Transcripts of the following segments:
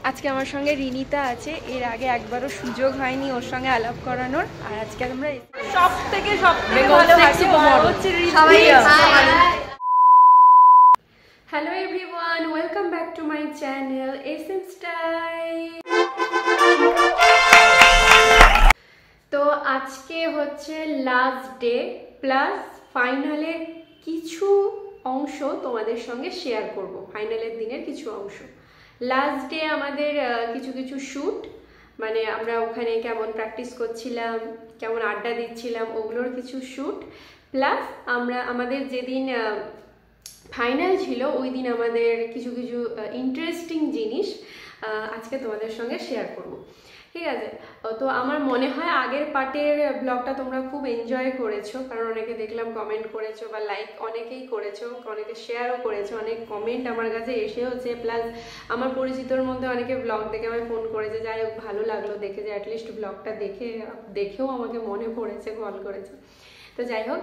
আজকে আমার সঙ্গে রিনিতা আছে। এর আগে একবারও সুযোগ হয়নি ওর সঙ্গে আলাপ করানোর। আর আজকে আমরা সব থেকে ভালো হচ্ছে hello everyone, welcome back to my channel SM style. তো আজকে হচ্ছে লাস্ট ডে প্লাস ফাইনালের কিছু অংশ তোমাদের সঙ্গে শেয়ার করব। ফাইনালের দিনের কিছু অংশ। লাস্ট ডে আমাদের কিছু কিছু শ্যুট, মানে আমরা ওখানে কেমন প্র্যাকটিস করছিলাম, কেমন আড্ডা দিচ্ছিলাম, ওগুলোর কিছু শ্যুট, প্লাস আমাদের যেদিন ফাইনাল ছিল ওই দিন আমাদের কিছু কিছু ইন্টারেস্টিং জিনিস আজকে তোমাদের সঙ্গে শেয়ার করব। ঠিক আছে, তো আমার মনে হয় আগের পার্টের ব্লগটা তোমরা খুব এনজয় করেছো, কারণ অনেকে দেখলাম কমেন্ট করেছো বা লাইক অনেকেই করেছো, অনেকে শেয়ারও করেছো, অনেক কমেন্ট আমার কাছে এসেওছে, প্লাস আমার পরিচিতর মধ্যে অনেকে ব্লগ দেখে আমায় ফোন করেছে, যাই হোক ভালো লাগলো দেখে যে অ্যাটলিস্ট ব্লগটা দেখেও আমাকে মনে পড়েছে, কল করেছে। তো যাই হোক,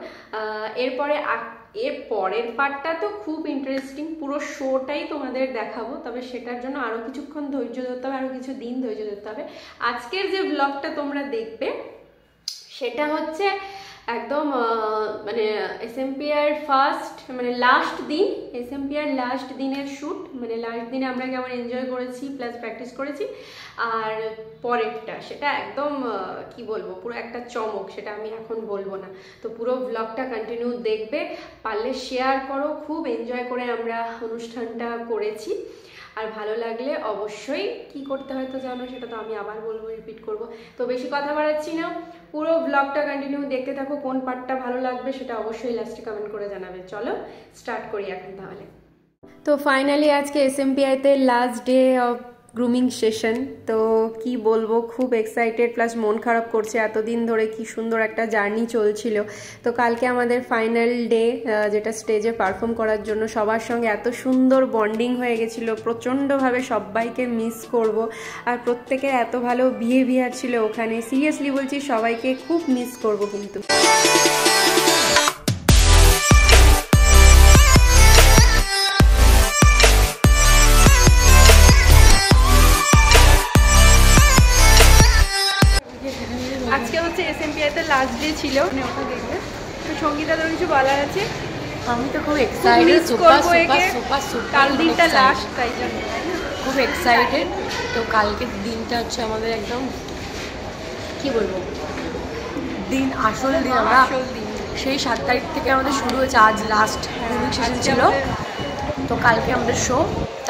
এর পরের পার্টটা তো খুব ইন্টারেস্টিং, পুরো শোটাই তোমাদের দেখাবো, তবে সেটার জন্য আরও কিছুক্ষণ ধৈর্য ধরতে হবে, আরও কিছু দিন ধৈর্য ধরতে হবে। আজকের যে ব্লগটা তোমরা দেখবে সেটা হচ্ছে একদম মানে SMPR ফার্স্ট মানে লাস্ট দিন, SMPR লাস্ট দিনের শ্যুট, মানে লাস্ট দিনে আমরা কেমন এনজয় করেছি প্লাস প্র্যাকটিস করেছি, আর পরেরটা সেটা একদম কি বলবো, পুরো একটা চমক, সেটা আমি এখন বলবো না। তো পুরো ব্লগটা কন্টিনিউ দেখবে, পারলে শেয়ার করো। খুব এনজয় করে আমরা অনুষ্ঠানটা করেছি, আর ভালো লাগলে অবশ্যই কি করতে হয় তো জানো, সেটা তো আমি আবার বলবো, রিপিট করব। তো বেশি কথা বাড়াচ্ছি না, পুরো ব্লগটা কন্টিনিউ দেখতে থাকো। কোন পার্টটা ভালো লাগবে সেটা অবশ্যই লাস্টে কমেন্ট করে জানাবে। চলো স্টার্ট করি এখন তাহলে। তো ফাইনালি আজকে SMPI-তে last day of grooming session. তো কি বলবো, খুব এক্সাইটেড প্লাস মন খারাপ করছে, এতদিন ধরে কি সুন্দর একটা জার্নি চলছিল। তো কালকে আমাদের ফাইনাল ডে, যেটা স্টেজে পারফর্ম করার জন্য সবার সঙ্গে এত সুন্দর বন্ডিং হয়ে গেছিলো, প্রচণ্ডভাবে সবাইকে মিস করব। আর প্রত্যেকের এত ভালো বিহেভিয়ার ছিল ওখানে, সিরিয়াসলি বলছি সবাইকে খুব মিস করব কিন্তু। আজকে হচ্ছে SMPI-তে লাস্ট ডে ছিল, ওটা দেখবে। তো সঙ্গীতা তোর কিছু বলার আছে? আমি তো খুব এক্সাইটেড, সুপার কাল দিনটা লাস্ট, তাই জন্য খুব এক্সাইটেড। তো কালকের দিনটা হচ্ছে আমাদের একদম কি বলবো দিন, আসল দিন। আমরা সেই 7 তারিখ থেকে আমাদের শুরু হয়েছে, আজ লাস্ট গ্রুমিং সেশন ছিল। তো কালকে আমাদের শো,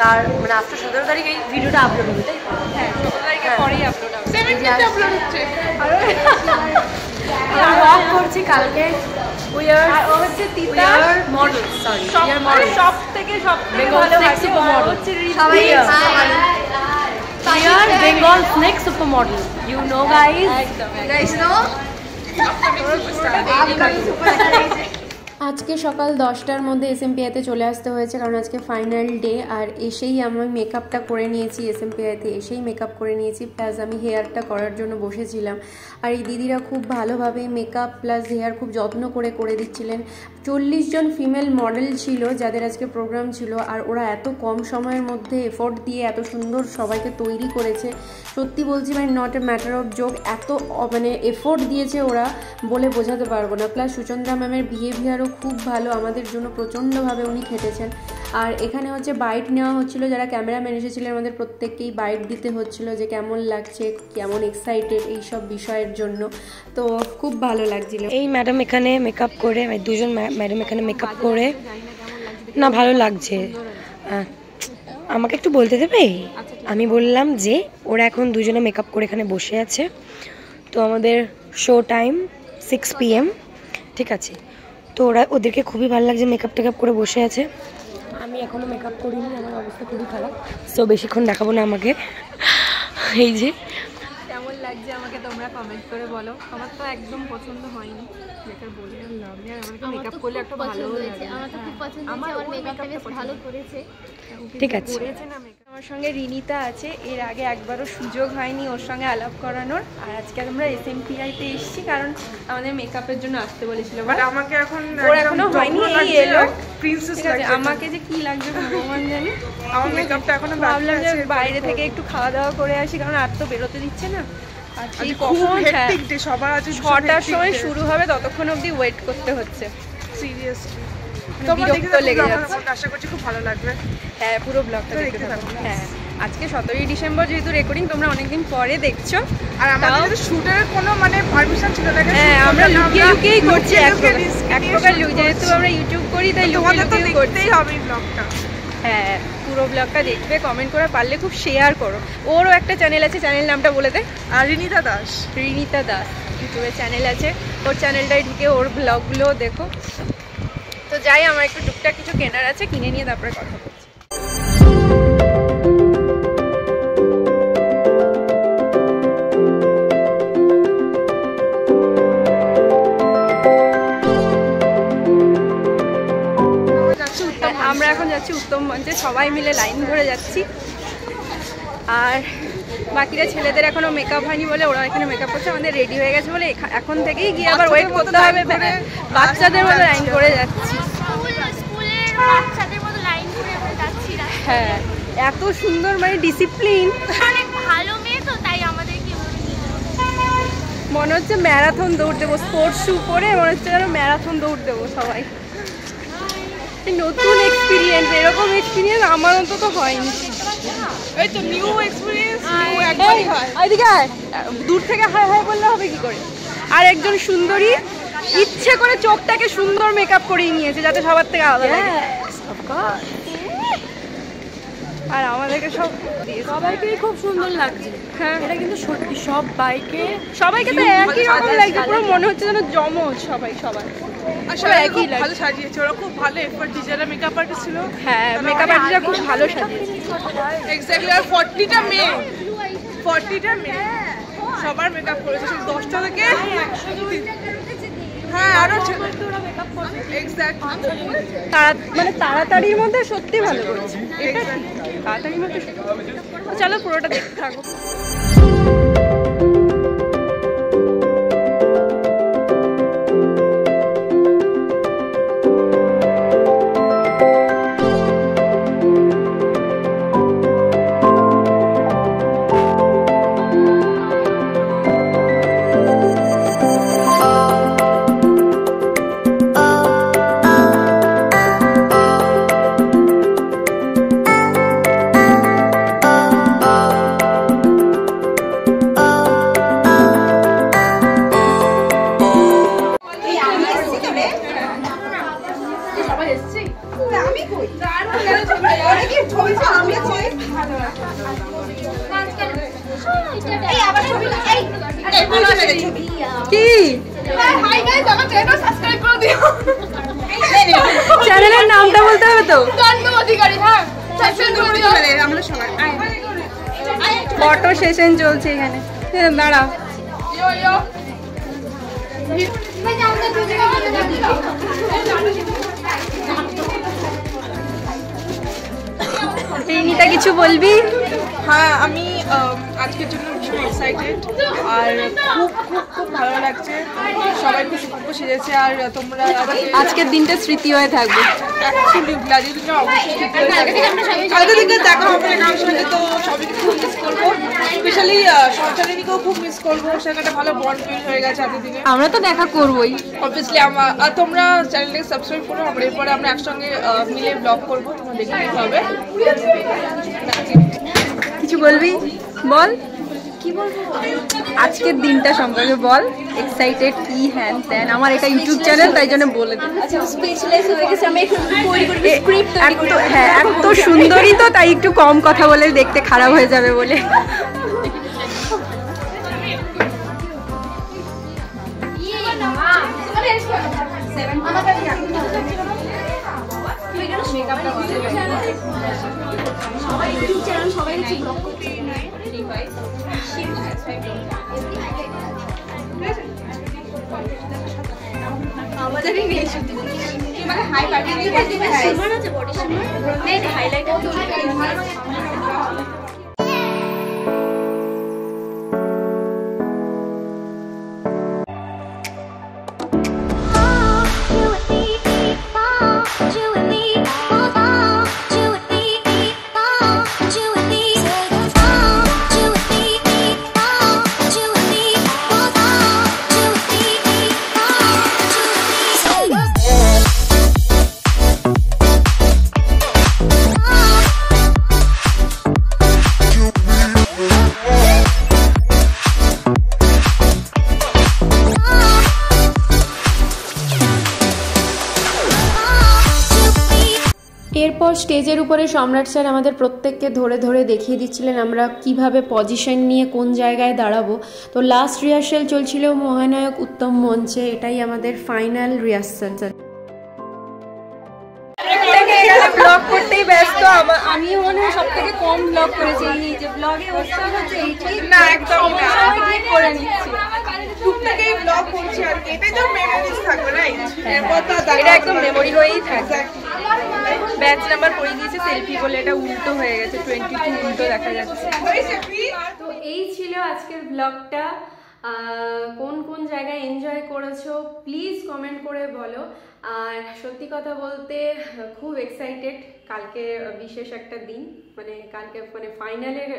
তার মানে আফটার 17 তারিখ এই ভিডিওটা আপলোড হবে, তাই? হ্যাঁ, 17 তারিখের পরেই আপলোড হবে, 17 আপলোড হচ্ছে। ওয়াক করছি কালকে। We are models, sorry. We are models. সব থেকে ভালো হচ্ছে সবাই We are Bengal's next supermodel. You know guys? You guys know? আজকে সকাল 10টার মধ্যে SMPI-তে চলে আসতে হয়েছে, কারণ আজকে ফাইনাল ডে। আর এসেই আমি মেকআপটা করে নিয়েছি, SMPI-তে এসেই মেকআপ করে নিয়েছি, প্লাস আমি হেয়ারটা করার জন্য বসেছিলাম। আর এই দিদিরা খুব ভালোভাবে মেকআপ প্লাস হেয়ার খুব যত্ন করে দিচ্ছিলেন। 40 জন ফিমেল মডেল ছিল যাদের আজকে প্রোগ্রাম ছিল, আর ওরা এত কম সময়ের মধ্যে এফোর্ট দিয়ে এত সুন্দর সবাইকে তৈরি করেছে। সত্যি বলছি, মানে not a matter of joke, এত মানে এফোর্ট দিয়েছে ওরা, বলে বোঝাতে পারবো না। প্লাস সুচন্দ্রা ম্যামের বিহেভিয়ারও খুব ভালো, আমাদের জন্য প্রচণ্ডভাবে উনি খেটেছেন। আর এখানে হচ্ছে বাইট নেওয়া হচ্ছিলো, যারা ক্যামেরাম্যান এসেছিলেন আমাদের প্রত্যেককেই বাইট দিতে হচ্ছিলো, যে কেমন লাগছে, কেমন এক্সাইটেড এইসব বিষয়ের জন্য। তো খুব ভালো লাগছিল। এই ম্যাডাম এখানে মেকআপ করে, দুজন ম্যাডাম এখানে মেকআপ করে, না ভালো লাগছে। আমাকে একটু বলতে দেবে? আমি বললাম যে ওরা এখন দুজনে মেকআপ করে এখানে বসে আছে। তো আমাদের শো টাইম 6 PM, ঠিক আছে? তো ওদেরকে খুবই ভালো লাগছে, মেকআপ টেকআপ করে বসে আছে। আমি এখনও মেকআপ করিনি, আমার অবস্থা খুবই খারাপ। সো বেশিক্ষণ দেখাবো না আমাকে। এই যে কেমন লাগছে আমাকে তোমরা কমেন্ট করে বলো। আমার তো একদম পছন্দ হয়নি, বেকার বলে আর লাভ নেই। আমাকে মেকআপ করলে একটা ভালো লাগে, আমার তো খুব পছন্দ হয়েছে, আমার মেকআপটা বেশ ভালো করেছে, ঠিক আছে। আমার সঙ্গে রিনিতা আছে। এর আগে একবারও সুযোগ হয়নি ওর সঙ্গে আলাপ করানোর। আর আজকে আমরা SMPI-তে এসেছি, কারণ আমাদের মেকআপের জন্য আসতে বলেছিল, বাট আমাকে এখনো হয়নি, এই এলো প্রিন্সেস ঠিক আছে, লাগছে। আমাকে যে কি লাগবে ভগবান জানে। আমার মেকআপটা এখনো ভাবলাম যে আছে। বাইরে থেকে একটু খাওয়া দাওয়া করে আসি, কারণ আর তো বেরোতে দিচ্ছে না। আর আজ সেই খুব কখন হেক্টিক ডে, সবার আজ 6টার সময় শুরু হবে, ততক্ষণ অবধি ওয়েট করতে হচ্ছে। সিরিয়াসলি। মানে তোমরা দেখে বিরক্ত লেগে যাচ্ছে। আশা করছি খুব ভালো লাগবে। হ্যাঁ, পুরো ব্লগটা তো দেখতে দেখতে থাকো। থাকো। হ্যাঁ, আজকে 17ই ডিসেম্বর যেহেতু রেকর্ডিং, তোমরা অনেকদিন পরে দেখছো। আর আমাদের তো শুটের কোনো মানে পারমিশন ছিল না। হ্যাঁ, আমরা লুকিয়ে লুকিয়েই করছি এক প্রকার লুক। যেহেতু আমরা ইউটিউব করি, তাই লুকিয়ে তোমাদের তো লুকিয়ে করছি। দেখতেই হবে এই ব্লগটা। হ্যাঁ, পুরো ব্লগটা দেখবে, কমেন্ট করে পারলে খুব শেয়ার করো। ওরও একটা চ্যানেল আছে, চ্যানেল নামটা বলে দে। আর রিনিতা দাস, রিনিতা দাস ইউটিউবে চ্যানেল আছে, ওর চ্যানেলটায় ঢুকে ওর ব্লগগুলো দেখো। তো যাই, আমার একটু টুকটাক কিছু কেনার আছে, কিনে নিয়ে তারপরে কথা বলছি। আমরা এখন যাচ্ছি উত্তম মঞ্চে, সবাই মিলে লাইন ধরে যাচ্ছি। আর বাকিরা ছেলেদের এখনো মেকআপ হয়নি বলে ওরা এখানে মেকআপ করছে, আমাদের রেডি হয়ে গেছে বলে এখন থেকেই গিয়ে আবার ওয়েট করতে হবে। বাচ্চাদের মতো লাইন করে যাচ্ছি। স্কুলের বাচ্চাদের মতো লাইন করে আমরা যাচ্ছি। হ্যাঁ, এত সুন্দর মানে ডিসিপ্লিন। অনেক ভালো মেয়ে তো, তাই আমাদেরকে মনে হচ্ছে ম্যারাথন দৌড় দেবো, স্পোর্টস শু পরে মনে হচ্ছে যেন ম্যারাথন দৌড় দেবো সবাই। নতুন এক্সপিরিয়েন্স, এরকম এক্সপিরিয়েন্স আমার অন্তত হয়নি। এই তো নিউ এক্সপেরিয়েন্স, নিউ একবারই হয়। এদিকে আয়। দূর থেকে হাই হাই বললে হবে কি করে? আর একজন সুন্দরী ইচ্ছে করে চোখটাকে সুন্দর মেকআপ করিয়ে নিয়েছে যাতে সবার থেকে আলাদা লাগে। আর আমাদেরকে সব সবাইকেই খুব সুন্দর লাগছে। হ্যাঁ, এটা কিন্তু সত্যি সব বাইকে সবাইকে তো একই রকম লাগছে, পুরো মনে হচ্ছে যেন জমজ সবাই সবার। আসলে একই খুব লাগছে। ভালো সাজিয়েছে, ওরা খুব ভালো এফর্ট দিয়েছে, যারা মেকআপ আর্টিস্ট ছিল। হ্যাঁ, মেকআপ আর্টিস্টরা খুব ভালো সাজিয়েছে। এক্স্যাক্টলি। আর 40টা মেয়ে, 40টা মেয়ে সবার মেকআপ করেছে, সেই 10টা থেকে। হ্যাঁ, আরো এক্স্যাক্টলি। মানে তাড়াতাড়ির মধ্যে সত্যি ভালো করেছে। এটা ঠিক, তাড়াতাড়ির মধ্যে তো চলো পুরোটা দেখতে থাকো। কি চ্যানেলের নামটা বলতে হবে তো? ফটো সেশন চলছে এখানে, দাঁড়া। রিনিতা কিছু বলবি? হ্যাঁ, আমি আজকের জন্য ভীষণ এক্সাইটেড, আর খুব খুব খুব ভালো লাগছে। সবাই খুব সুন্দর সেজেছে, আর তোমরা আজকের দিনটা স্মৃতি হয়ে থাকবে। অ্যাকচুয়ালি আজকের দিনটা অবশ্যই স্মৃতি হয়ে থাকবে। কালকে দিনটা দেখা হবে না কারোর সঙ্গে, তো সবাইকে খুব মিস করবো। স্পেশালি সঞ্চালিনীকেও খুব মিস করবো, ওর সঙ্গে একটা ভালো বন্ড তৈরি হয়ে গেছে আজকের দিনে। আমরা তো দেখা করবোই অবভিয়াসলি। আর তোমরা চ্যানেলটাকে সাবস্ক্রাইব করো, আমরা এরপরে আমরা একসঙ্গে মিলে ব্লগ করবো, তোমরা দেখে নিতে হবে। কিছু বলবি? বল, কি বলবো আজকের দিনটা সম্পর্কে বল। এক্সাইটেড কি হ্যান ত্যান? আমার এটা ইউটিউব চ্যানেল, তাই জন্য বলে দিই। হ্যাঁ, এত সুন্দরী তো, তাই একটু কম কথা বলে দেখতে খারাপ হয়ে যাবে বলে। আমাদেরই নিয়ে এসে মানে high party highlighter You and me, স্টেজের উপরে সম্রাট স্যার আমাদের প্রত্যেককে ধরে ধরে দেখিয়ে দিচ্ছিলেন আমরা কিভাবে পজিশন নিয়ে কোন জায়গায় দাঁড়াবো। তো লাস্ট রিহার্সাল চলছিল মহানায়ক উত্তম মঞ্চে, এটাই আমাদের ফাইনাল রিহার্সাল। ব্লগ করতেই ব্যস্ত, আমিও মনে হয় সব থেকে কম ব্লগ করেছি। এই যে ব্লগে অনুষ্ঠান হচ্ছে এইটাই না একদম না, ঠিক করে নিচ্ছি। টুকটাকই ব্লগ করছি আর কি, এটাই তো মেমোরিজ থাকবে, রাইট? এরপর তো এটা একদম মেমোরি হয়েই থাকে। ব্যাচ নাম্বার পড়ে গিয়েছে সেলফি বলে, এটা উল্টো হয়ে গেছে, 22 উল্টো দেখা যাচ্ছে। তো এই ছিল আজকের ব্লগটা। কোন কোন জায়গায় এনজয় করেছো প্লিজ কমেন্ট করে বলো। আর সত্যি কথা বলতে খুব এক্সাইটেড, কালকে বিশেষ একটা দিন, মানে কালকে মানে ফাইনালের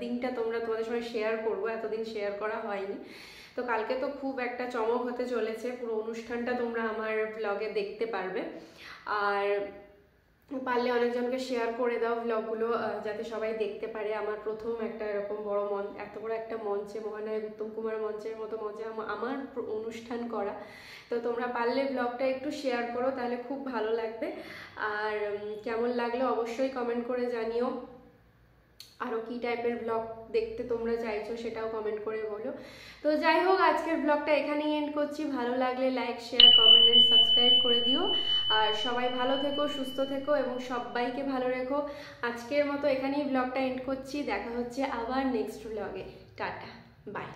দিনটা তোমাদের সঙ্গে শেয়ার করবো, এতদিন শেয়ার করা হয়নি। তো কালকে তো খুব একটা চমক হতে চলেছে, পুরো অনুষ্ঠানটা তোমরা আমার ব্লগে দেখতে পারবে। আর পারলে অনেকজনকে শেয়ার করে দাও ব্লগগুলো, যাতে সবাই দেখতে পারে। আমার প্রথম একটা এরকম বড় এত বড় একটা মঞ্চে, মহানায়ক উত্তম কুমার মঞ্চের মতো মঞ্চে আমার অনুষ্ঠান করা। তো তোমরা পারলে ব্লগটা একটু শেয়ার করো, তাহলে খুব ভালো লাগবে। আর কেমন লাগলো অবশ্যই কমেন্ট করে জানিও। আরও কী টাইপের ব্লগ দেখতে তোমরা চাইছো সেটাও কমেন্ট করে বলো। তো যাই হোক, আজকের ব্লগটা এখানেই এন্ড করছি। ভালো লাগলে like, share, comment and subscribe করে দিও। আর সবাই ভালো থেকো, সুস্থ থেকো এবং সবাইকে ভালো রেখো। আজকের মতো এখানেই ব্লগটা এন্ড করছি, দেখা হচ্ছে আবার নেক্সট ব্লগে। Tata, by.